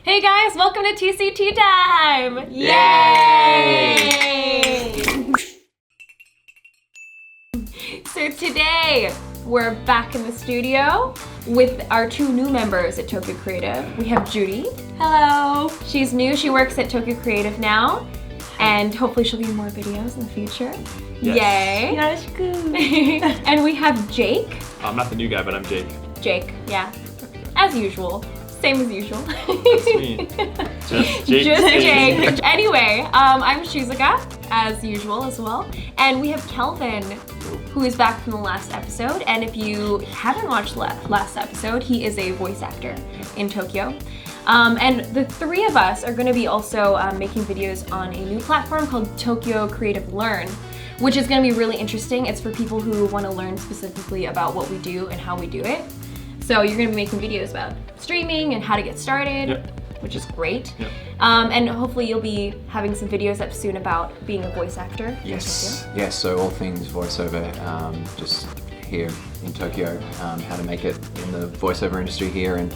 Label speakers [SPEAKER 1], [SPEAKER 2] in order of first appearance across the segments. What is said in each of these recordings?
[SPEAKER 1] Hey guys, welcome to TCT time!
[SPEAKER 2] Yay!
[SPEAKER 1] So today, we're back in the studio with our two new members at Tokyo Creative. We have Judy.
[SPEAKER 2] Hello!
[SPEAKER 1] She's new, she works at Tokyo Creative now, and hopefully she'll be in more videos in the future.
[SPEAKER 3] Yes.
[SPEAKER 1] Yay!
[SPEAKER 2] Yoroshiku!
[SPEAKER 1] And we have Jake.
[SPEAKER 3] I'm not the new guy, but I'm Jake.
[SPEAKER 1] Jake, yeah. As usual. Same as usual.
[SPEAKER 3] That's me. Just Jake.
[SPEAKER 1] Just Jake. Anyway, I'm Shizuka, as usual as well. And we have Kelvin, who is back from the last episode. And if you haven't watched last episode, he is a voice actor in Tokyo. And the three of us are going to be also making videos on a new platform called Tokyo Creative Learn, which is going to be really interesting. It's for people who want to learn specifically about what we do and how we do it. So you're going to be making videos about streaming and how to get started, which is great. And hopefully you'll be having some videos up soon about being a voice actor.
[SPEAKER 2] Yes, so all things voiceover, just here in Tokyo, how to make it in the voiceover industry here, and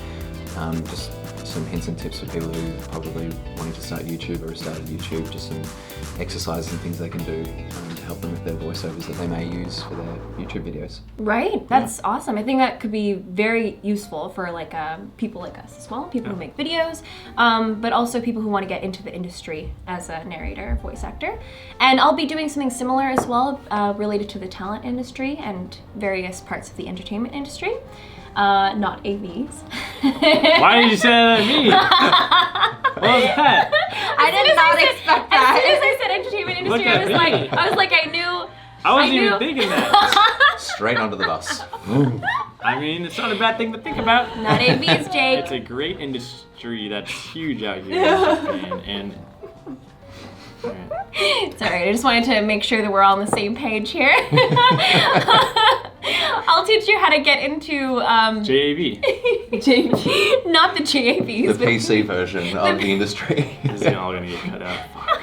[SPEAKER 2] just some hints and tips for people who are probably wanting to start YouTube or started YouTube, just some exercises and things they can do to help them with their voiceovers that they may use for their YouTube videos.
[SPEAKER 1] Right, that's awesome. I think that could be very useful for like people like us as well, people who make videos, but also people who want to get into the industry as a narrator, voice actor. And I'll be doing something similar as well, related to the talent industry and various parts of the entertainment industry. Not AVs.
[SPEAKER 3] Why did you say that at me? What was that?
[SPEAKER 1] I did not expect that. As soon as I said entertainment industry, I was like, I knew.
[SPEAKER 3] I wasn't even thinking that.
[SPEAKER 2] Straight onto the bus.
[SPEAKER 3] I mean, it's not a bad thing to think about.
[SPEAKER 1] Not AVs, Jake.
[SPEAKER 3] It's a great industry that's huge out here in Japan, and
[SPEAKER 1] it's alright, I just wanted to make sure that we're all on the same page here. I'll teach you how to get into
[SPEAKER 3] JAV.
[SPEAKER 1] not the JAVs.
[SPEAKER 2] The PC version of the industry.
[SPEAKER 3] This is all gonna get cut out. Fuck.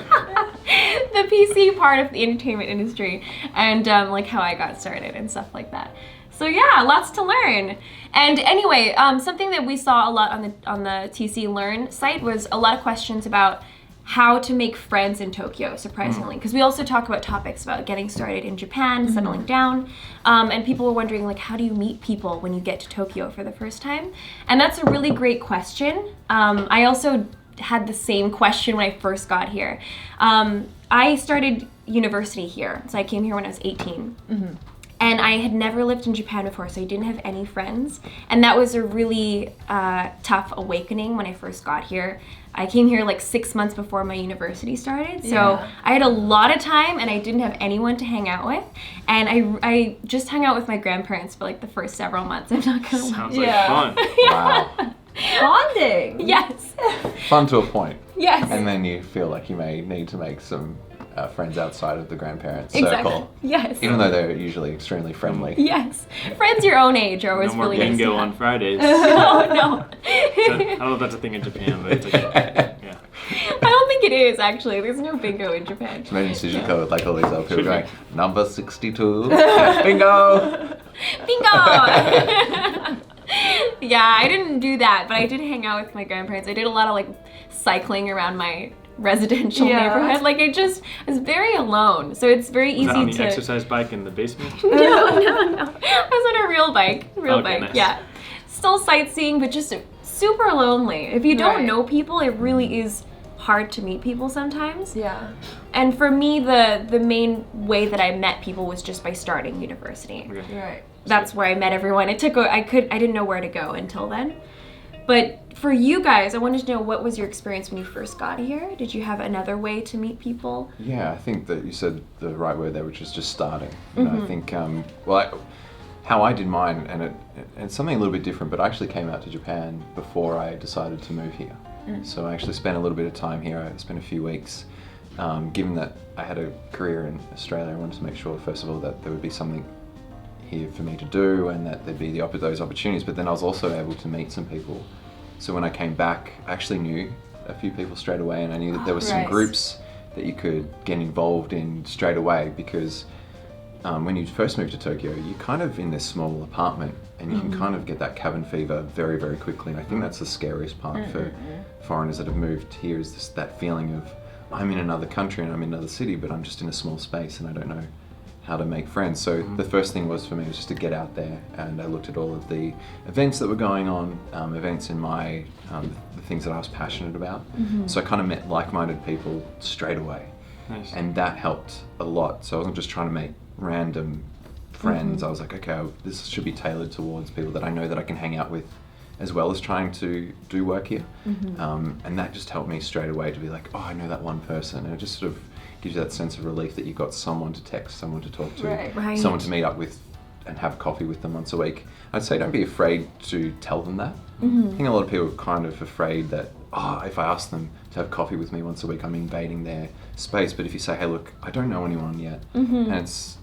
[SPEAKER 1] The PC part of the entertainment industry, and like how I got started and stuff like that. So yeah, lots to learn. And anyway, something that we saw a lot on the TC Learn site was a lot of questions about how to make friends in Tokyo, surprisingly, because we also talk about topics about getting started in Japan, settling down, and people were wondering, like, how do you meet people when you get to Tokyo for the first time? And that's a really great question. I also had the same question when I first got here. I started university here, so I came here when I was 18. And I had never lived in Japan before, so I didn't have any friends. And that was a really tough awakening when I first got here. I came here like 6 months before my university started, so I had a lot of time and I didn't have anyone to hang out with. And I just hung out with my grandparents for like the first several months, I'm not gonna lie.
[SPEAKER 3] Sounds like fun.
[SPEAKER 2] Wow.
[SPEAKER 4] Bonding!
[SPEAKER 1] Yes.
[SPEAKER 2] Fun to a point.
[SPEAKER 1] Yes.
[SPEAKER 2] And then you feel like you may need to make some friends outside of the grandparents
[SPEAKER 1] Exactly.
[SPEAKER 2] circle.
[SPEAKER 1] Yes.
[SPEAKER 2] Even though they're usually extremely friendly.
[SPEAKER 1] Yes. Friends your own age are always
[SPEAKER 3] No more
[SPEAKER 1] really nice to
[SPEAKER 3] bingo
[SPEAKER 1] have.
[SPEAKER 3] on Fridays.
[SPEAKER 1] No.
[SPEAKER 3] I don't know if that's a thing in Japan, but it's okay. Yeah.
[SPEAKER 1] I don't think it is, actually. There's no bingo in Japan.
[SPEAKER 2] Just imagine Suzuka with like all these other people going, number 62, bingo!
[SPEAKER 1] Bingo! Yeah, I didn't do that, but I did hang out with my grandparents. I did a lot of like cycling around my residential neighborhood. Like I was very alone, so it's very easy
[SPEAKER 3] Was that on the
[SPEAKER 1] to
[SPEAKER 3] exercise bike in the basement?
[SPEAKER 1] No. I was on a real bike.
[SPEAKER 3] Okay, nice.
[SPEAKER 1] Yeah. Still sightseeing, but just super lonely. If you don't
[SPEAKER 4] Right.
[SPEAKER 1] know people, it really is hard to meet people sometimes.
[SPEAKER 4] Yeah.
[SPEAKER 1] And for me, the main way that I met people was just by starting university.
[SPEAKER 3] Okay.
[SPEAKER 4] Right.
[SPEAKER 1] That's where I met everyone. I didn't know where to go until then. But for you guys, I wanted to know, what was your experience when you first got here? Did you have another way to meet people?
[SPEAKER 2] Yeah, I think that you said the right word there, which is just starting. You know, I think, how I did mine, and it's something a little bit different, but I actually came out to Japan before I decided to move here. So I actually spent a little bit of time here. I spent a few weeks. Given that I had a career in Australia, I wanted to make sure, first of all, that there would be something here for me to do and that there'd be those opportunities, but then I was also able to meet some people. So when I came back, I actually knew a few people straight away, and I knew that there were some
[SPEAKER 4] Nice.
[SPEAKER 2] groups that you could get involved in straight away, because when you first move to Tokyo, you're kind of in this small apartment, and you can kind of get that cabin fever very, very quickly. And I think that's the scariest part for foreigners that have moved here, is that feeling of, I'm in another country and I'm in another city, but I'm just in a small space and I don't know how to make friends. So the first thing was for me was just to get out there, and I looked at all of the events that were going on, events in my, the things that I was passionate about. So I kind of met like-minded people straight away.
[SPEAKER 3] Nice.
[SPEAKER 2] And that helped a lot. So I wasn't just trying to make random friends. I was like, okay, this should be tailored towards people that I know that I can hang out with, as well as trying to do work here. And that just helped me straight away to be like, oh, I know that one person. And it just sort of gives you that sense of relief that you've got someone to text, someone to talk to,
[SPEAKER 1] Right.
[SPEAKER 2] someone to meet up with and have coffee with them once a week. I'd say don't be afraid to tell them that. I think a lot of people are kind of afraid that, if I ask them to have coffee with me once a week, I'm invading their space. But if you say, hey, look, I don't know anyone yet, and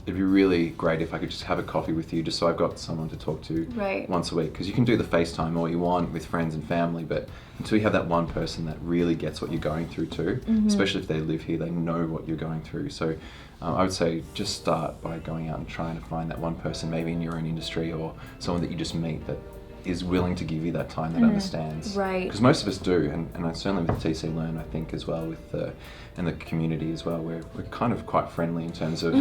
[SPEAKER 2] it'd be really great if I could just have a coffee with you, just so I've got someone to talk to once a week. Because you can do the FaceTime all you want with friends and family, but until you have that one person that really gets what you're going through too, especially if they live here, they know what you're going through. So I would say just start by going out and trying to find that one person, maybe in your own industry, or someone that you just meet that is willing to give you that time, that understands.
[SPEAKER 1] Right.
[SPEAKER 2] Because most of us do, and I certainly with TC Learn, I think as well, with and the community as well, we're kind of quite friendly in terms of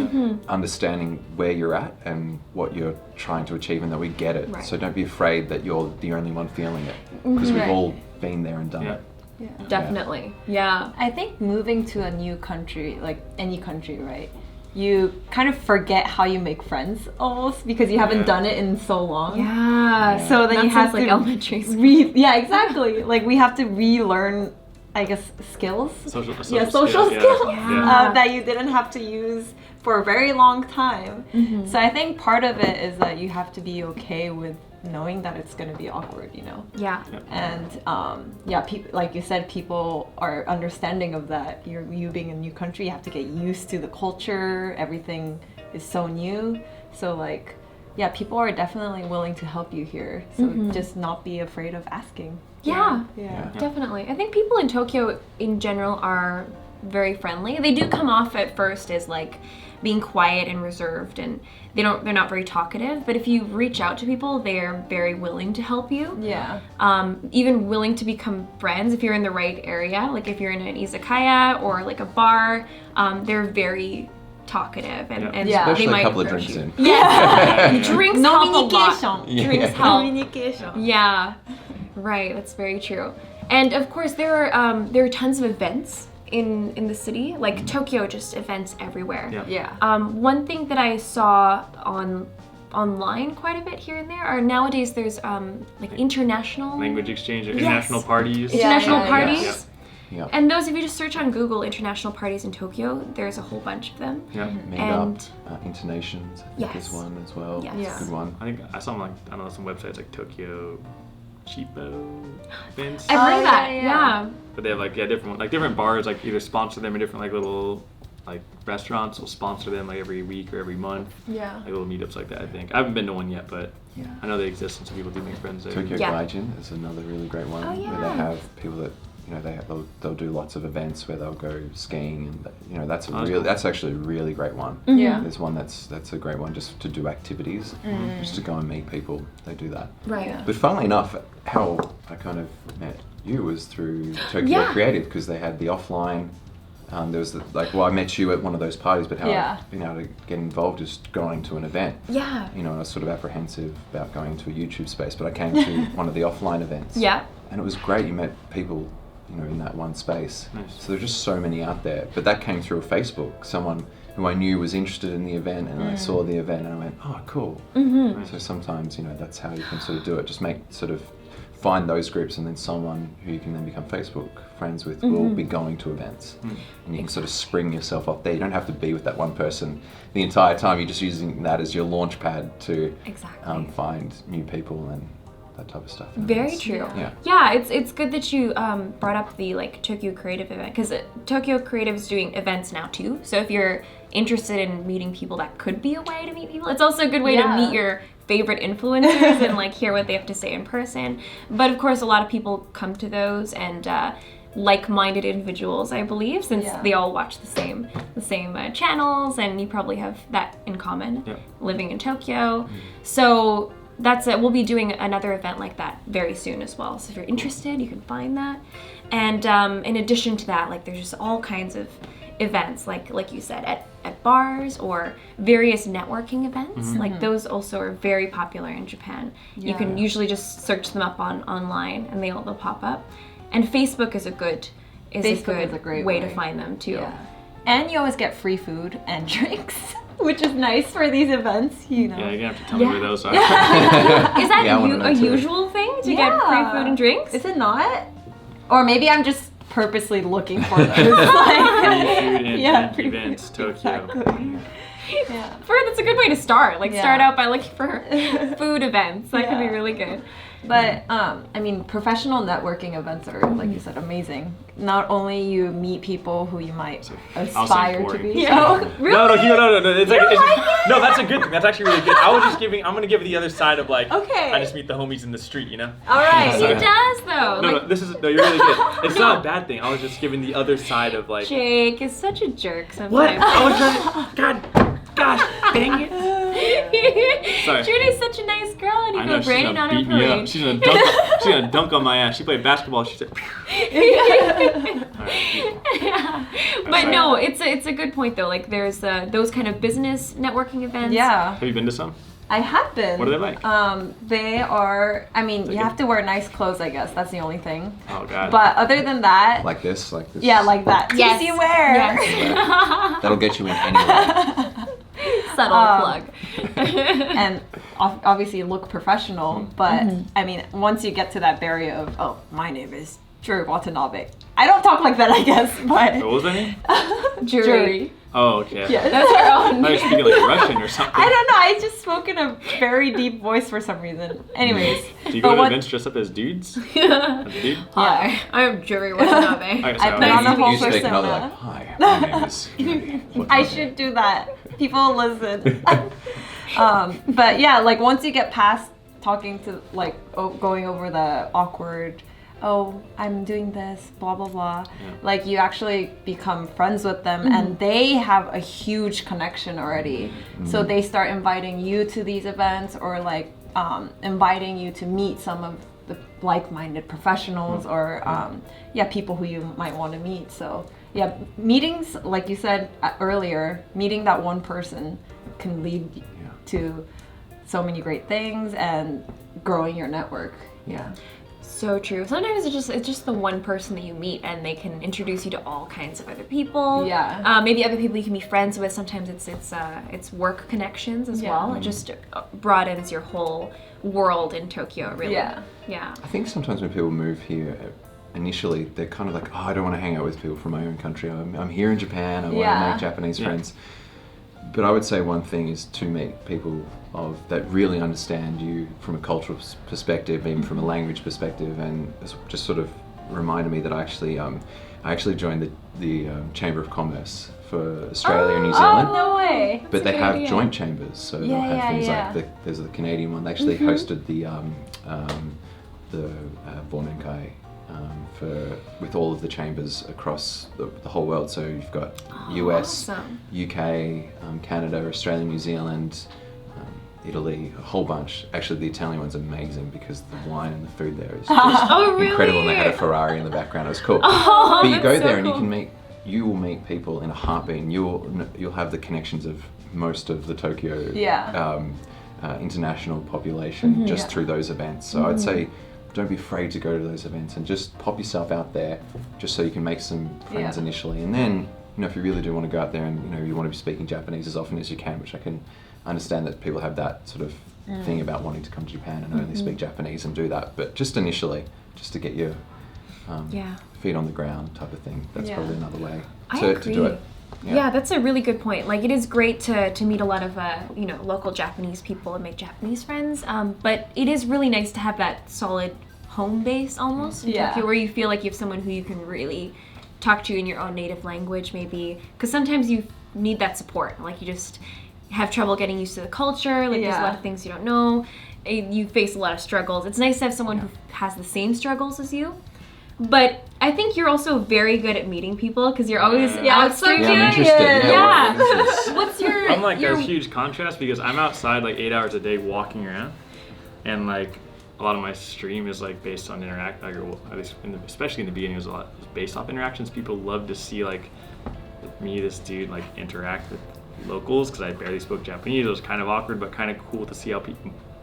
[SPEAKER 2] understanding where you're at and what you're trying to achieve, and that we get it.
[SPEAKER 1] Right.
[SPEAKER 2] So don't be afraid that you're the only one feeling it, because we've all been there and done it.
[SPEAKER 4] Yeah.
[SPEAKER 1] Definitely. Yeah.
[SPEAKER 4] I think moving to a new country, like any country, right? You kind of forget how you make friends almost, because you haven't done it in so long.
[SPEAKER 1] Yeah.
[SPEAKER 4] So then
[SPEAKER 1] That
[SPEAKER 4] you have
[SPEAKER 1] sounds like
[SPEAKER 4] to
[SPEAKER 1] elementary school.
[SPEAKER 4] yeah, exactly. Like we have to relearn, I guess, skills.
[SPEAKER 3] Social
[SPEAKER 4] Social skills
[SPEAKER 1] Yeah.
[SPEAKER 4] that you didn't have to use for a very long time. So I think part of it is that you have to be okay with knowing that it's going to be awkward, you know?
[SPEAKER 1] Yeah.
[SPEAKER 4] And like you said, people are understanding of that. You being in a new country, you have to get used to the culture. Everything is so new. So like, yeah, people are definitely willing to help you here. So just not be afraid of asking.
[SPEAKER 1] Yeah.
[SPEAKER 4] Yeah.
[SPEAKER 1] Definitely. I think people in Tokyo in general are very friendly. They do come off at first as like being quiet and reserved, and they're not very talkative, but if you reach out to people, they're very willing to help you.
[SPEAKER 4] Yeah.
[SPEAKER 1] Even willing to become friends if you're in the right area. Like if you're in an izakaya or like a bar, they're very talkative and
[SPEAKER 4] Yeah.
[SPEAKER 1] they
[SPEAKER 2] Especially
[SPEAKER 1] might
[SPEAKER 2] a couple of
[SPEAKER 1] approach
[SPEAKER 2] drinks
[SPEAKER 1] you.
[SPEAKER 2] in.
[SPEAKER 1] Yes. Drinks help a lot.
[SPEAKER 4] Communication.
[SPEAKER 1] Drinks help.
[SPEAKER 4] Communication.
[SPEAKER 1] Yeah, right. That's very true. And of course, there are tons of events in the city. Like Tokyo, just events everywhere.
[SPEAKER 4] Yeah.
[SPEAKER 1] One thing that I saw online quite a bit here and there are nowadays there's like international
[SPEAKER 3] Language exchange, international parties.
[SPEAKER 1] international
[SPEAKER 4] Yeah.
[SPEAKER 1] parties.
[SPEAKER 2] Yeah.
[SPEAKER 1] And those, if you just search on Google international parties in Tokyo, there's a whole bunch of them.
[SPEAKER 3] Yeah.
[SPEAKER 2] Meet
[SPEAKER 1] And-
[SPEAKER 2] up, Internations, I think
[SPEAKER 1] Yes.
[SPEAKER 2] is one as well.
[SPEAKER 1] Yes.
[SPEAKER 4] Yeah.
[SPEAKER 2] Good one.
[SPEAKER 3] I think I saw like, I don't know, some websites like Tokyo Cheapo events.
[SPEAKER 1] I've heard of that.
[SPEAKER 4] yeah.
[SPEAKER 1] Yeah.
[SPEAKER 3] But they have different bars like either sponsor them or different like little like restaurants will sponsor them like every week or every month.
[SPEAKER 4] Yeah.
[SPEAKER 3] Like little meetups like that, I think. I haven't been to one yet, but
[SPEAKER 2] Yeah.
[SPEAKER 3] I know they exist and some people do make friends there.
[SPEAKER 2] Tokyo
[SPEAKER 1] Yeah.
[SPEAKER 2] Gaijin is another really great one,
[SPEAKER 1] Oh,
[SPEAKER 2] where
[SPEAKER 1] yeah.
[SPEAKER 2] they have people that, you know, they'll do lots of events where they'll go skiing, and you know, that's
[SPEAKER 3] cool.
[SPEAKER 2] that's actually a really great one.
[SPEAKER 4] Yeah.
[SPEAKER 2] There's one that's a great one just to do activities, just to go and meet people. They do that.
[SPEAKER 1] Right.
[SPEAKER 4] Yeah.
[SPEAKER 2] But funnily enough, how I kind of met you was through Tokyo
[SPEAKER 1] Yeah.
[SPEAKER 2] Creative, because they had the offline. There was I met you at one of those parties, but how
[SPEAKER 4] Yeah.
[SPEAKER 2] I've been able to get involved is going to an event.
[SPEAKER 1] Yeah.
[SPEAKER 2] You know, I was sort of apprehensive about going to a YouTube space, but I came to one of the offline events.
[SPEAKER 1] Yeah.
[SPEAKER 2] And it was great. You met people, you know, in that one space.
[SPEAKER 3] Nice.
[SPEAKER 2] So there's just so many out there. But that came through Facebook. Someone who I knew was interested in the event, and I saw the event and I went, oh, cool. So sometimes, you know, that's how you can sort of do it. Just find those groups, and then someone who you can then become Facebook friends with will be going to events. And you can sort of spring yourself off there. You don't have to be with that one person the entire time. You're just using that as your launch pad to
[SPEAKER 1] Exactly.
[SPEAKER 2] find new people and that type of stuff. And
[SPEAKER 1] Very
[SPEAKER 2] it's-
[SPEAKER 1] true.
[SPEAKER 2] Yeah.
[SPEAKER 1] Yeah, it's good that you brought up the like Tokyo Creative event, because Tokyo Creative is doing events now too. So if you're interested in meeting people, that could be a way to meet people. It's also a good way to
[SPEAKER 4] Yeah.
[SPEAKER 1] meet your favorite influencers and like hear what they have to say in person. But of course, a lot of people come to those, and like-minded individuals, I believe, since
[SPEAKER 4] Yeah.
[SPEAKER 1] they all watch the same channels, and you probably have that in common,
[SPEAKER 3] Yep.
[SPEAKER 1] living in Tokyo. So that's it. We'll be doing another event like that very soon as well. So if you're interested, you can find that. And in addition to that, like there's just all kinds of events, like you said, at bars or various networking events. Like those also are very popular in Japan. You can usually just search them up online, and they'll pop up. And Facebook is a good
[SPEAKER 4] great
[SPEAKER 1] way to find them too.
[SPEAKER 4] Yeah. And you always get free food and drinks, which is nice for these events, you know.
[SPEAKER 3] Yeah, you're gonna have to tell me where those are.
[SPEAKER 1] Is that
[SPEAKER 2] Yeah, I wanna know
[SPEAKER 1] a
[SPEAKER 2] too.
[SPEAKER 1] usual thing to get free food and drinks?
[SPEAKER 4] Is it not? Or maybe I'm just purposely looking for those.
[SPEAKER 3] Free
[SPEAKER 4] like,
[SPEAKER 3] food and
[SPEAKER 4] yeah,
[SPEAKER 3] drink events, Tokyo.
[SPEAKER 4] Exactly. Yeah.
[SPEAKER 1] That's a good way to start. Like start
[SPEAKER 4] Yeah.
[SPEAKER 1] out by looking for food events. That could be
[SPEAKER 4] Yeah.
[SPEAKER 1] really good.
[SPEAKER 4] But I mean, professional networking events are, like you said, amazing. Not only you meet people who you might aspire to
[SPEAKER 3] boring.
[SPEAKER 4] be.
[SPEAKER 1] Yeah.
[SPEAKER 4] Oh,
[SPEAKER 1] Really?
[SPEAKER 3] No. It's like,
[SPEAKER 4] don't like
[SPEAKER 3] no, that's a good thing. That's actually really good. I'm gonna give the other side of like,
[SPEAKER 4] Okay.
[SPEAKER 3] I just meet the homies in the street, you know?
[SPEAKER 4] all right.
[SPEAKER 1] He
[SPEAKER 3] Sorry.
[SPEAKER 1] does though.
[SPEAKER 3] No,
[SPEAKER 1] Like,
[SPEAKER 3] you're really good. It's not a bad thing. I was just giving the other side of like,
[SPEAKER 1] Jake is such a jerk sometimes.
[SPEAKER 3] what? I was trying to, gosh, dang it. Sorry.
[SPEAKER 1] Judy's such a nice girl, and you
[SPEAKER 3] I
[SPEAKER 1] go
[SPEAKER 3] know, she's
[SPEAKER 1] Brandon
[SPEAKER 3] gonna
[SPEAKER 1] on her
[SPEAKER 3] beat me up.
[SPEAKER 1] parade.
[SPEAKER 3] She's gonna dunk on my ass. She played basketball. She said,
[SPEAKER 1] Yeah. But no, it's a good point though. Like there's those kind of business networking events.
[SPEAKER 4] Yeah,
[SPEAKER 3] have you been to some?
[SPEAKER 4] I have been.
[SPEAKER 3] What are they like?
[SPEAKER 4] They are. I mean,
[SPEAKER 3] They
[SPEAKER 4] you
[SPEAKER 3] good?
[SPEAKER 4] have to wear nice clothes. I guess that's the only thing.
[SPEAKER 3] Oh god.
[SPEAKER 4] But other than that,
[SPEAKER 2] Like this.
[SPEAKER 4] yeah, like that.
[SPEAKER 1] Yes.
[SPEAKER 4] Easy wear.
[SPEAKER 1] Yes.
[SPEAKER 2] That'll get you in anywhere.
[SPEAKER 1] Subtle plug.
[SPEAKER 4] And obviously you look professional, but I mean, once you get to that barrier of, oh, my name is Juri Watanabe. I don't talk like that, I guess, but
[SPEAKER 3] What was that name?
[SPEAKER 1] Jury.
[SPEAKER 3] Oh, okay.
[SPEAKER 4] Yes.
[SPEAKER 1] That's her
[SPEAKER 3] I
[SPEAKER 1] own.
[SPEAKER 3] thought you were speaking like Russian or something.
[SPEAKER 4] I don't know. I just spoke in a very deep voice for some reason. Anyways,
[SPEAKER 3] Do you
[SPEAKER 4] but
[SPEAKER 3] go to
[SPEAKER 4] what-
[SPEAKER 3] events dressed up as dudes? As a dude?
[SPEAKER 1] Hi, I'm Jury Watanabe.
[SPEAKER 3] Okay,
[SPEAKER 4] I
[SPEAKER 3] sorry,
[SPEAKER 4] put on a whole
[SPEAKER 2] You speak another
[SPEAKER 4] persona.
[SPEAKER 2] like, hi, my name is Judy.
[SPEAKER 4] I should do that. People listen. But yeah, like once you get past talking to like going over the awkward, oh, I'm doing this, blah blah blah. Like you actually become friends with them, and they have a huge connection already. So they start inviting you to these events, or like inviting you to meet some of the like-minded professionals, or people who you might want to meet. So yeah, meetings, like you said earlier, meeting that one person can lead to so many great things and growing your network. Yeah.
[SPEAKER 1] So true. Sometimes it's just the one person that you meet, and they can introduce you to all kinds of other people.
[SPEAKER 4] Yeah.
[SPEAKER 1] Maybe other people you can be friends with. Sometimes it's work connections as
[SPEAKER 4] Yeah.
[SPEAKER 1] well. It just broadens your whole world in Tokyo. Really.
[SPEAKER 4] Yeah.
[SPEAKER 1] Yeah.
[SPEAKER 2] I think sometimes when people move here, initially they're kind of like, oh, I don't want to hang out with people from my own country. I'm here in Japan. I want to make Japanese friends. But I would say one thing is to meet people that really understand you from a cultural perspective, even from a language perspective, and it's just sort of reminded me that I actually joined the Chamber of Commerce for Australia and New Zealand.
[SPEAKER 4] Oh, no way.
[SPEAKER 2] But they
[SPEAKER 1] good
[SPEAKER 2] have
[SPEAKER 1] idea.
[SPEAKER 2] joint chambers, so they'll
[SPEAKER 4] Yeah,
[SPEAKER 2] have
[SPEAKER 4] yeah,
[SPEAKER 2] things
[SPEAKER 4] yeah.
[SPEAKER 2] like there's the Canadian one. They actually hosted the Bornenkai with all of the chambers across the whole world. So you've got US,
[SPEAKER 1] awesome.
[SPEAKER 2] UK, Canada, Australia, New Zealand, Italy, a whole bunch. Actually, the Italian one's amazing because the wine and the food there is just
[SPEAKER 1] Oh, really?
[SPEAKER 2] incredible, and they had a Ferrari in the background. It was cool.
[SPEAKER 1] Oh,
[SPEAKER 2] But you
[SPEAKER 1] that's
[SPEAKER 2] go
[SPEAKER 1] so
[SPEAKER 2] there and
[SPEAKER 1] cool.
[SPEAKER 2] you will meet people in a heartbeat, and you'll have the connections of most of the Tokyo international population just through those events. So I'd say don't be afraid to go to those events and just pop yourself out there just so you can make some friends initially. And then, if you really do want to go out there and, you want to be speaking Japanese as often as you can, which I can understand that people have that sort of thing about wanting to come to Japan and only speak Japanese and do that. But just initially, just to get your feet on the ground type of thing, that's probably another way to do it.
[SPEAKER 1] Yeah, that's a really good point. Like, it is great to meet a lot of, local Japanese people and make Japanese friends. But it is really nice to have that solid home base almost in Tokyo, where you feel like you have someone who you can really talk to in your own native language, maybe. Because sometimes you need that support. Like, you just have trouble getting used to the culture. Like, there's a lot of things you don't know. You face a lot of struggles. It's nice to have someone who has the same struggles as you. But I think you're also very good at meeting people because you're always
[SPEAKER 3] Yeah.
[SPEAKER 1] out
[SPEAKER 4] I'm so
[SPEAKER 1] streaming.
[SPEAKER 2] Yeah, I'm
[SPEAKER 4] curious.
[SPEAKER 2] interested.
[SPEAKER 1] Yeah.
[SPEAKER 2] What is this?
[SPEAKER 1] What's your?
[SPEAKER 3] I'm like
[SPEAKER 1] your,
[SPEAKER 3] a huge contrast because I'm outside like 8 hours a day walking around, and like a lot of my stream is like based on interact, like, or at least especially in the beginning, it was based off interactions. People love to see like me, this dude, like interact with locals because I barely spoke Japanese. It was kind of awkward, but kind of cool to see how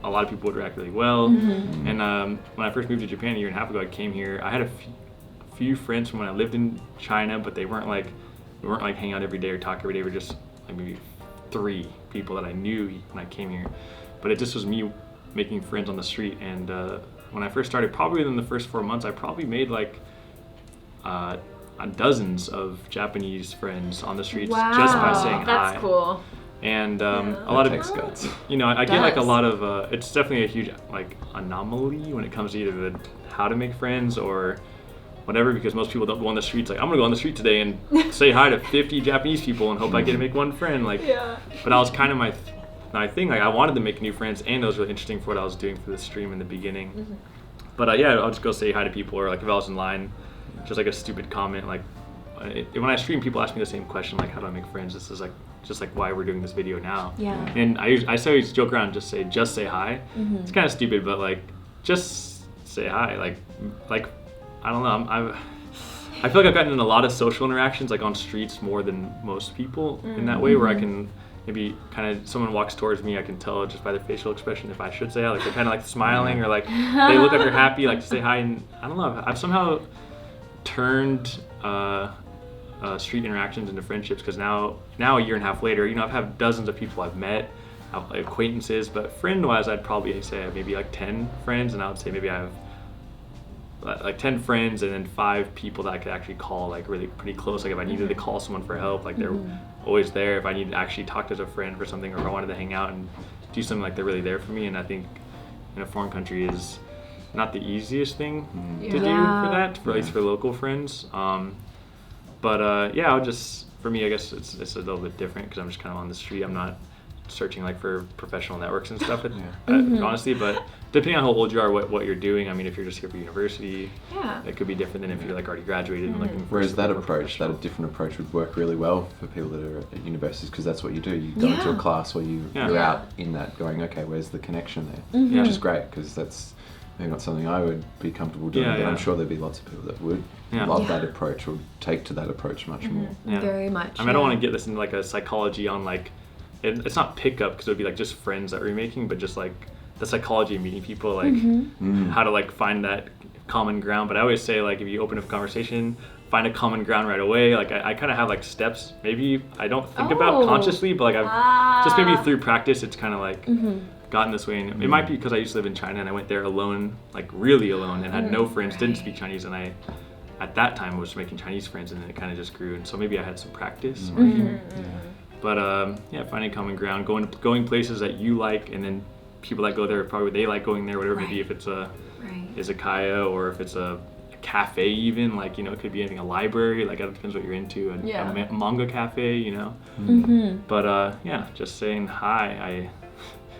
[SPEAKER 3] a lot of people would react really well. And when I first moved to Japan a year and a half ago, I came here. I had a few friends from when I lived in China, but we weren't like hang out every day or talk every day. We were just like maybe 3 people that I knew when I came here. But it just was me making friends on the street. And when I first started, probably within the first 4 months, I probably made like dozens of Japanese friends on the streets just by saying hi.
[SPEAKER 1] That's cool.
[SPEAKER 3] And a lot of
[SPEAKER 2] takes guts.
[SPEAKER 3] you know, I get like a
[SPEAKER 1] Does.
[SPEAKER 3] lot of it's definitely a huge like anomaly when it comes to either the how to make friends or whatever, because most people don't go on the streets like I'm gonna go on the street today and say hi to 50 Japanese people and hope I get to make one friend, like. But that was kind of my thing, like I wanted to make new friends, and it was really interesting for what I was doing for the stream in the beginning. But yeah, I'll just go say hi to people, or like if I was in line, just like a stupid comment, like when I stream, people ask me the same question, like how do I make friends? This is like just like why we're doing this video now.
[SPEAKER 1] Yeah.
[SPEAKER 3] And I always joke around and just say hi. It's kind of stupid, but like just say hi, like I don't know, I feel like I've gotten in a lot of social interactions like on streets more than most people in that way, where I can maybe kind of, someone walks towards me, I can tell just by their facial expression if I should say hi, like they're kind of like smiling or like they look like they're happy, like to say hi. And I don't know, I've somehow turned street interactions into friendships, because now a year and a half later, you know, I've had dozens of people I've met, acquaintances, but friend-wise, I'd probably say I have maybe like 10 friends, and I would say maybe I have like 10 friends and then 5 people that I could actually call like really pretty close. Like if I needed to call someone for help, like they're always there. If I needed to actually talk to a friend for something, or if I wanted to hang out and do something, like they're really there for me. And I think in a foreign country is not the easiest thing to do for that, for at least for local friends. But yeah, I'll just, for me, I guess it's a little bit different because I'm just kind of on the street. I'm not searching like for professional networks and stuff, honestly. But depending on how old you are, what you're doing, I mean, if you're just here for university, it could be different than if you're like already graduated and looking for.
[SPEAKER 2] Whereas that
[SPEAKER 3] something more
[SPEAKER 2] approach, that a different approach would work really well for people that are at universities, because that's what you do. You go into a class where you're out in that going, okay, where's the connection there? Which is great, because that's maybe not something I would be comfortable doing, but I'm sure there'd be lots of people that would love that approach, or take to that approach much more.
[SPEAKER 1] Very much.
[SPEAKER 3] I mean, I don't want to get this into like a psychology on like, it's not pickup, because it would be like just friends that we're making, but just like the psychology of meeting people, like how to like find that common ground. But I always say, like, if you open up a conversation, find a common ground right away. Like I kind of have like steps, maybe I don't think about consciously, but like I've just maybe through practice, it's kind of like gotten this way. And it might be because I used to live in China and I went there alone, like really alone, and had no friends, didn't speak Chinese, and I at that time was making Chinese friends, and then it kind of just grew. And so maybe I had some practice. But yeah, finding common ground, going places that you like, and then people that go there probably they like going there, whatever. Maybe if it's a izakaya, or if it's a cafe, even, like, you know, it could be anything, a library, like it depends what you're into, and a manga cafe, you know. But yeah, just saying hi,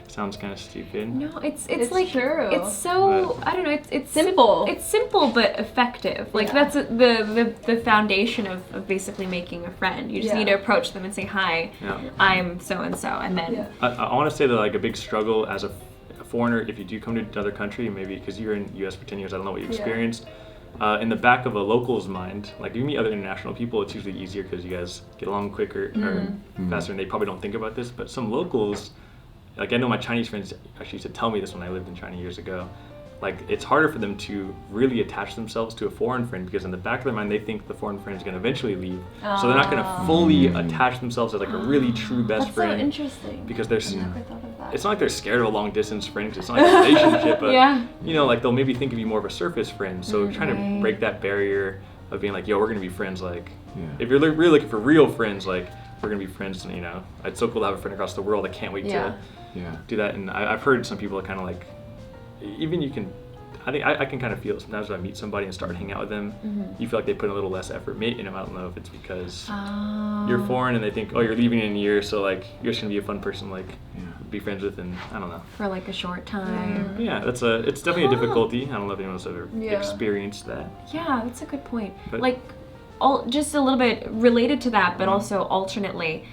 [SPEAKER 3] sounds kind of stupid.
[SPEAKER 1] No, it's like
[SPEAKER 4] true.
[SPEAKER 1] It's so,
[SPEAKER 3] But
[SPEAKER 1] I don't know. It's
[SPEAKER 4] simple.
[SPEAKER 1] It's simple but effective. Like that's the foundation of basically making a friend. You just need to approach them and say hi. I'm so and so, and then.
[SPEAKER 3] I want to say that like a big struggle as a foreigner, if you do come to another country, maybe because you're in the U.S. for 10 years, I don't know what you experienced. In the back of a local's mind, like if you meet other international people, it's usually easier because you guys get along quicker or faster, and they probably don't think about this. But some locals, like I know my Chinese friends actually used to tell me this when I lived in China years ago, like it's harder for them to really attach themselves to a foreign friend, because in the back of their mind they think the foreign friend is going to eventually leave, so they're not going to fully attach themselves as like a really true best friend.
[SPEAKER 1] That's so interesting.
[SPEAKER 3] Because they're
[SPEAKER 1] Never thought of that.
[SPEAKER 3] it's not like they're scared of a long distance friend, because it's not like a relationship, but you know, like they'll maybe think of you more of a surface friend. So trying to break that barrier of being like, yo, we're going to be friends, like if you're really looking for real friends, like we're going to be friends, and you know, it's so cool to have a friend across the world. I can't wait to do that. And I've heard some people are kind of like, even you can, I think I can kind of feel it sometimes when I meet somebody and start hanging out with them, you feel like they put a little less effort. You know, I don't know if it's because you're foreign and they think, oh, you're leaving in a year, so like you're just gonna be a fun person, like be friends with, and I don't know.
[SPEAKER 1] For like a short time.
[SPEAKER 3] Yeah, it's definitely a difficulty. I don't know if anyone else ever
[SPEAKER 4] Yeah.
[SPEAKER 3] experienced that.
[SPEAKER 1] Yeah, that's a good point.
[SPEAKER 3] But-
[SPEAKER 1] Like, just a little bit related to that, but also alternately.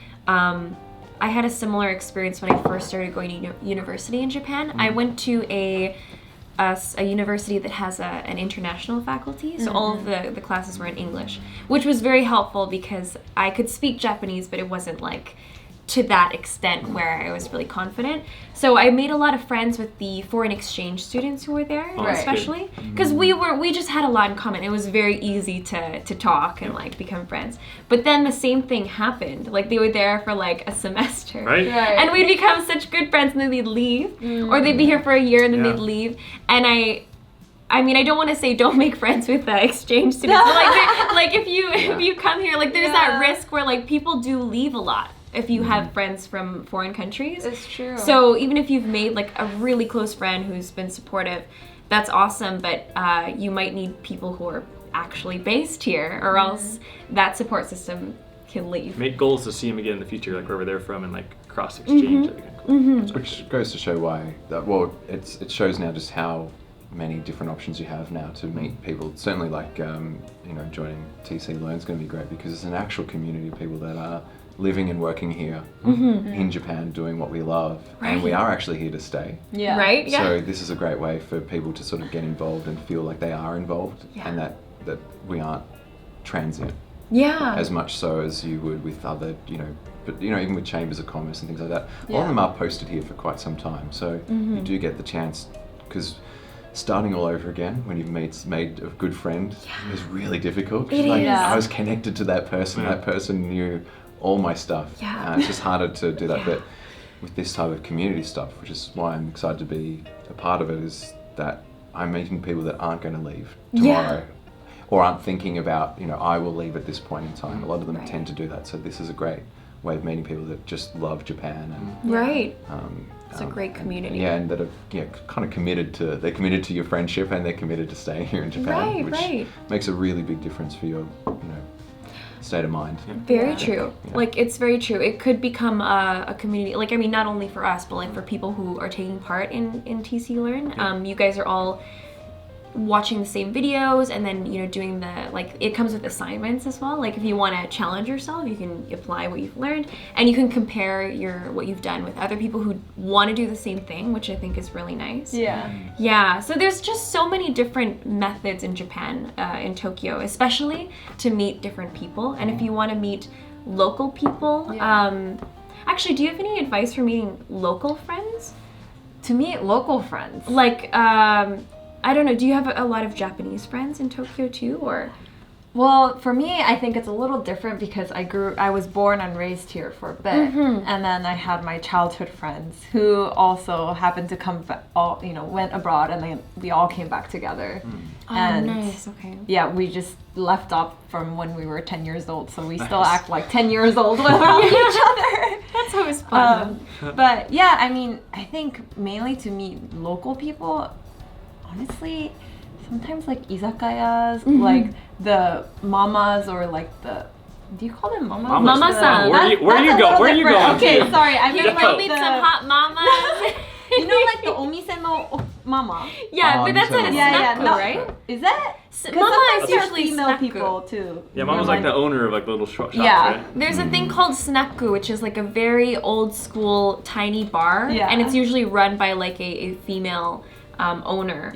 [SPEAKER 1] I had a similar experience when I first started going to university in Japan. I went to a university that has an international faculty, so all of the classes were in English, which was very helpful because I could speak Japanese, but it wasn't like to that extent where I was really confident. So I made a lot of friends with the foreign exchange students who were there,
[SPEAKER 3] Oh, that's
[SPEAKER 1] especially because we just had a lot in common. It was very easy to talk and like become friends. But then the same thing happened. Like they were there for like a semester,
[SPEAKER 3] Right?
[SPEAKER 1] and we'd become such good friends, and then they'd leave, or they'd be here for a year and then
[SPEAKER 3] Yeah.
[SPEAKER 1] they'd leave. And I mean, I don't want to say don't make friends with exchange students, but like if you come here, like there's that risk where like people do leave a lot if you have friends from foreign countries.
[SPEAKER 4] It's true.
[SPEAKER 1] So even if you've made like a really close friend who's been supportive, that's awesome. But you might need people who are actually based here, or else that support system can leave.
[SPEAKER 3] Make goals to see them again in the future, like wherever they're from, and like cross exchange. That'd be kinda cool.
[SPEAKER 2] Which goes to show why it shows now just how many different options you have now to meet people. Certainly like joining TC Learn is going to be great because it's an actual community of people that are living and working here in Japan doing what we love, and we are actually here to stay.
[SPEAKER 4] yeah.
[SPEAKER 1] Right? Yeah.
[SPEAKER 2] So this is a great way for people to sort of get involved and feel like they are involved,
[SPEAKER 1] Yeah.
[SPEAKER 2] and that we aren't transient
[SPEAKER 1] Yeah.
[SPEAKER 2] as much so as you would with other, but even with chambers of commerce and things like that. All
[SPEAKER 4] Yeah.
[SPEAKER 2] of them are posted here for quite some time, so you do get the chance, because starting all over again when you've made a good friend is really difficult.
[SPEAKER 1] It
[SPEAKER 2] Like,
[SPEAKER 1] is.
[SPEAKER 4] Yeah.
[SPEAKER 2] I was connected to that person.
[SPEAKER 3] Yeah.
[SPEAKER 2] That person knew all my stuff.
[SPEAKER 1] Yeah.
[SPEAKER 2] It's just harder to do that.
[SPEAKER 1] Yeah.
[SPEAKER 2] But with this type of community stuff, which is why I'm excited to be a part of it, is that I'm meeting people that aren't going to leave tomorrow. Or aren't thinking about, I will leave at this point in time. A lot of them
[SPEAKER 1] Right.
[SPEAKER 2] tend to do that. So this is a great way of meeting people that just love Japan and
[SPEAKER 1] Right.
[SPEAKER 2] um,
[SPEAKER 1] It's a great community.
[SPEAKER 2] Yeah, and that are kind of committed to your friendship, and they're committed to staying here in Japan,
[SPEAKER 1] Right,
[SPEAKER 2] which
[SPEAKER 1] right.
[SPEAKER 2] makes a really big difference for your state of mind.
[SPEAKER 1] Very
[SPEAKER 4] Yeah.
[SPEAKER 1] true.
[SPEAKER 2] Yeah.
[SPEAKER 1] Like it's very true. It could become a community. Like I mean, not only for us, but like for people who are taking part in TC Learn. You guys are all watching the same videos, and then doing it comes with assignments as well. Like if you want to challenge yourself, you can apply what you've learned, and you can compare what you've done with other people who want to do the same thing, which I think is really nice.
[SPEAKER 4] Yeah.
[SPEAKER 1] Yeah, so there's just so many different methods in Japan, in Tokyo, especially to meet different people. And if you want to meet local people, actually, do you have any advice for meeting local friends?
[SPEAKER 4] To meet local friends.
[SPEAKER 1] Like, I don't know, do you have a lot of Japanese friends in Tokyo too, or?
[SPEAKER 4] Well, for me, I think it's a little different because I was born and raised here for a bit, and then I had my childhood friends who also happened to come, went abroad, and then we all came back together. And
[SPEAKER 1] nice, okay.
[SPEAKER 4] yeah, we just left off from when we were 10 years old, so we still
[SPEAKER 3] Nice.
[SPEAKER 4] act like 10 years old around each other.
[SPEAKER 1] That's always fun.
[SPEAKER 4] But yeah, I mean, I think mainly to meet local people, honestly, sometimes like izakayas, like the mamas, or like do you call them mamas?
[SPEAKER 3] Mamas.
[SPEAKER 1] Mama-san.
[SPEAKER 3] Where are you going? Where are you going?
[SPEAKER 4] Okay,
[SPEAKER 3] to?
[SPEAKER 4] sorry, I mean
[SPEAKER 1] You
[SPEAKER 4] like
[SPEAKER 1] go meet some hot mamas.
[SPEAKER 4] you know, like the omise no mama.
[SPEAKER 1] Yeah,
[SPEAKER 2] Oh,
[SPEAKER 1] but that's at a
[SPEAKER 2] Yeah,
[SPEAKER 1] snack,
[SPEAKER 4] no.
[SPEAKER 1] right?
[SPEAKER 4] Is that?
[SPEAKER 1] Mama is
[SPEAKER 4] sometimes they're
[SPEAKER 1] usually
[SPEAKER 4] female
[SPEAKER 1] snacku.
[SPEAKER 4] people too.
[SPEAKER 3] Yeah, Mama's like the owner of like little shops,
[SPEAKER 4] Yeah.
[SPEAKER 3] right?
[SPEAKER 1] There's a thing called snacku, which is like a very old school tiny bar,
[SPEAKER 4] Yeah.
[SPEAKER 1] and it's usually run by like a female owner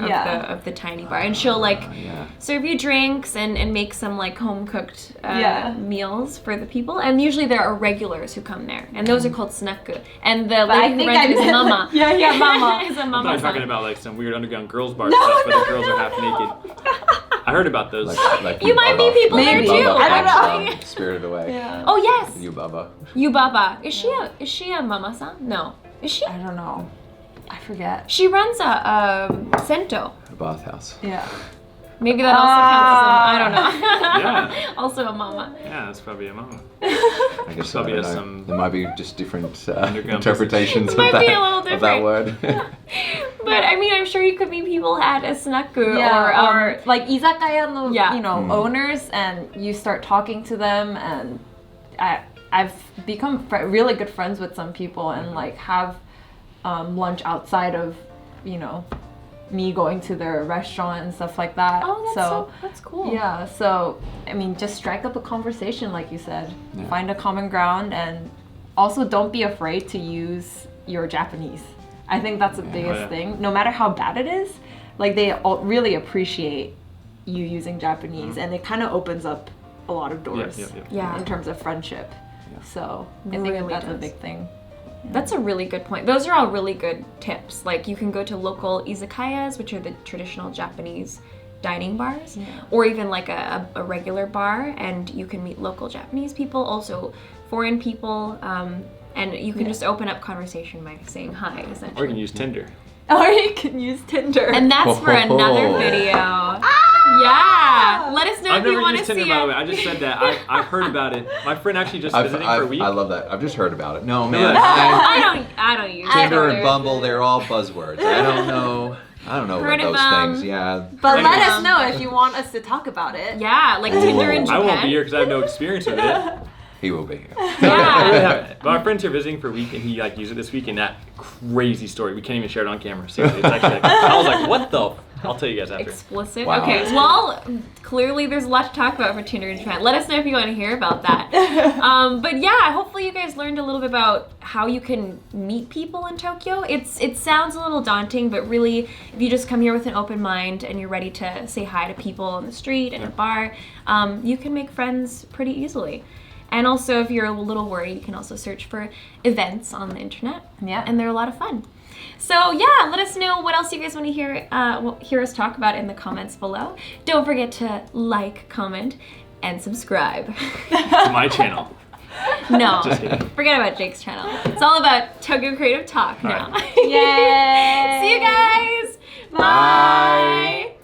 [SPEAKER 1] of the tiny bar, and she'll like
[SPEAKER 2] Yeah.
[SPEAKER 1] serve you drinks and make some like home cooked
[SPEAKER 4] Yeah.
[SPEAKER 1] meals for the people, and usually there are regulars who come there, and those are called snacku, and the
[SPEAKER 4] But I
[SPEAKER 1] lady who
[SPEAKER 4] think
[SPEAKER 1] runs
[SPEAKER 4] I
[SPEAKER 1] it is
[SPEAKER 4] meant-
[SPEAKER 1] mama.
[SPEAKER 4] Yeah, mama.
[SPEAKER 1] Is a
[SPEAKER 3] I
[SPEAKER 1] mama.
[SPEAKER 3] thought you were talking about like some weird underground girls bar stuff where the girls are half naked. I heard about those.
[SPEAKER 2] Like
[SPEAKER 1] You might meet people
[SPEAKER 4] Maybe.
[SPEAKER 1] there too.
[SPEAKER 2] Yubaba
[SPEAKER 4] I don't
[SPEAKER 2] from,
[SPEAKER 1] Actually.
[SPEAKER 2] Spirited Away.
[SPEAKER 4] Yeah.
[SPEAKER 1] Oh yes,
[SPEAKER 2] Yubaba.
[SPEAKER 1] Yubaba. Is she a mama-san? No. Is she?
[SPEAKER 4] I don't know. I forget.
[SPEAKER 1] She runs a sento.
[SPEAKER 2] A bathhouse.
[SPEAKER 4] Yeah.
[SPEAKER 1] Maybe that also counts as a, I don't know.
[SPEAKER 3] Yeah.
[SPEAKER 1] Also a mama.
[SPEAKER 3] Yeah, that's probably a mama.
[SPEAKER 2] I guess
[SPEAKER 3] Probably
[SPEAKER 2] I don't
[SPEAKER 3] has
[SPEAKER 2] know.
[SPEAKER 3] some
[SPEAKER 2] There might be just different
[SPEAKER 3] underground
[SPEAKER 2] interpretations
[SPEAKER 1] It might
[SPEAKER 2] of
[SPEAKER 1] be
[SPEAKER 2] that,
[SPEAKER 1] a little
[SPEAKER 2] of that
[SPEAKER 1] different.
[SPEAKER 2] word.
[SPEAKER 1] But I mean, I'm sure you could meet people at a snacku
[SPEAKER 4] Yeah,
[SPEAKER 1] or
[SPEAKER 4] or like izakaya no,
[SPEAKER 1] Yeah.
[SPEAKER 4] owners, and you start talking to them, and I've become really good friends with some people, and like have lunch outside of, you know, me going to their restaurant and stuff like that.
[SPEAKER 1] Oh, that's cool.
[SPEAKER 4] Yeah, so I mean, just strike up a conversation, like you said.
[SPEAKER 2] Yeah.
[SPEAKER 4] Find a common ground, and also don't be afraid to use your Japanese. I think that's the biggest thing. No matter how bad it is, like they all really appreciate you using Japanese, and it kind of opens up a lot of doors
[SPEAKER 1] Yeah.
[SPEAKER 4] in terms of friendship. So I think
[SPEAKER 1] Really
[SPEAKER 4] that's a
[SPEAKER 1] does.
[SPEAKER 4] big thing.
[SPEAKER 1] That's a really good point. Those are all really good tips. Like you can go to local izakayas, which are the traditional Japanese dining bars, or even like a regular bar, and you can meet local Japanese people, also foreign people, and you can just open up conversation by saying hi, essentially.
[SPEAKER 3] Or you can use Tinder.
[SPEAKER 4] Or you can use Tinder.
[SPEAKER 1] And that's for another video. Yeah. Let us know
[SPEAKER 3] I've
[SPEAKER 1] if you
[SPEAKER 3] never
[SPEAKER 1] want to
[SPEAKER 3] used
[SPEAKER 1] see
[SPEAKER 3] Tinder,
[SPEAKER 1] it.
[SPEAKER 3] by the way. I just said that. I've heard about it. My friend actually just visiting for a week.
[SPEAKER 2] I love that. I've just heard about it. No, man.
[SPEAKER 1] I don't use
[SPEAKER 2] Tinder
[SPEAKER 1] it.
[SPEAKER 2] and Bumble, they're all buzzwords. I don't know
[SPEAKER 1] Heard
[SPEAKER 2] about
[SPEAKER 1] of
[SPEAKER 2] those things. Yeah.
[SPEAKER 4] But
[SPEAKER 1] Right.
[SPEAKER 4] let us know if you want us to talk about it.
[SPEAKER 1] Yeah, like Tinder in
[SPEAKER 3] I
[SPEAKER 1] Japan.
[SPEAKER 3] won't be here because I have no experience with it.
[SPEAKER 2] He will be here.
[SPEAKER 3] I really
[SPEAKER 1] Yeah.
[SPEAKER 3] haven't. But my friend's here visiting for a week, and he like used it this week, and that crazy story. We can't even share it on camera. Seriously, it's actually. Like, I was like, what the? I'll tell you guys after.
[SPEAKER 1] Explicit.
[SPEAKER 2] Wow.
[SPEAKER 1] Okay. Well, clearly there's a lot to talk about for Tinder in Japan. Let us know if you want to hear about that. But yeah, hopefully you guys learned a little bit about how you can meet people in Tokyo. It sounds a little daunting, but really, if you just come here with an open mind and you're ready to say hi to people on the street and a bar, you can make friends pretty easily. And also, if you're a little worried, you can also search for events on the internet.
[SPEAKER 4] Yeah.
[SPEAKER 1] And they're a lot of fun. So yeah, let us know what else you guys want to hear us talk about in the comments below. Don't forget to like, comment, and subscribe.
[SPEAKER 3] To my channel.
[SPEAKER 1] No,
[SPEAKER 3] Just kidding.
[SPEAKER 1] forget about Jake's channel. It's all about Tokyo Creative Talk now.
[SPEAKER 4] Yay!
[SPEAKER 1] See you guys.
[SPEAKER 2] Bye.
[SPEAKER 1] Bye.